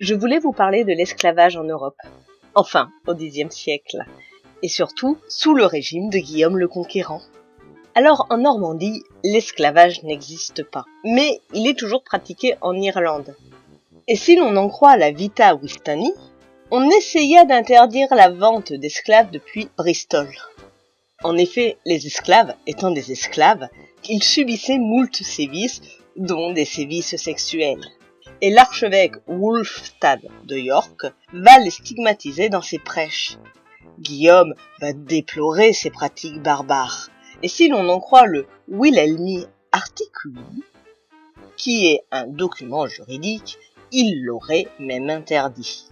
Je voulais vous parler de l'esclavage en Europe, enfin au Xe siècle, et surtout sous le régime de Guillaume le Conquérant. Alors en Normandie, l'esclavage n'existe pas, mais il est toujours pratiqué en Irlande. Et si l'on en croit la Vita Wistani, on essaya d'interdire la vente d'esclaves depuis Bristol. En effet, les esclaves étant des esclaves, ils subissaient moult sévices, dont des sévices sexuels. Et l'archevêque Wulfstan de York va les stigmatiser dans ses prêches. Guillaume va déplorer ces pratiques barbares. Et si l'on en croit le Wilhelmi Articulum, qui est un document juridique, il l'aurait même interdit.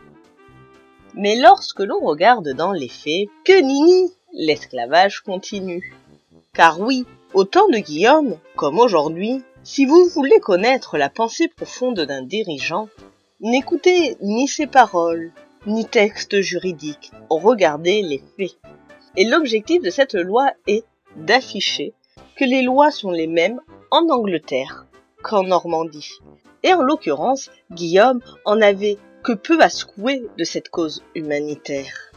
Mais lorsque l'on regarde dans les faits, que nenni, l'esclavage continue. Car oui, au temps de Guillaume, comme aujourd'hui, si vous voulez connaître la pensée profonde d'un dirigeant, n'écoutez ni ses paroles, ni textes juridiques, regardez les faits. Et l'objectif de cette loi est d'afficher que les lois sont les mêmes en Angleterre qu'en Normandie. Et en l'occurrence, Guillaume en avait que peu à secouer de cette cause humanitaire.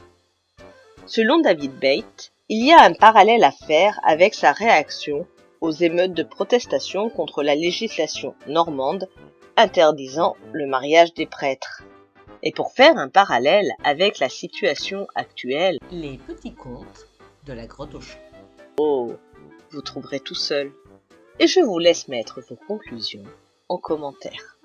Selon David Bate, il y a un parallèle à faire avec sa réaction aux émeutes de protestation contre la législation normande interdisant le mariage des prêtres. Et pour faire un parallèle avec la situation actuelle, Les petits contes de la grotte aux chats. vous trouverez tout seul. Et je vous laisse mettre vos conclusions en commentaire.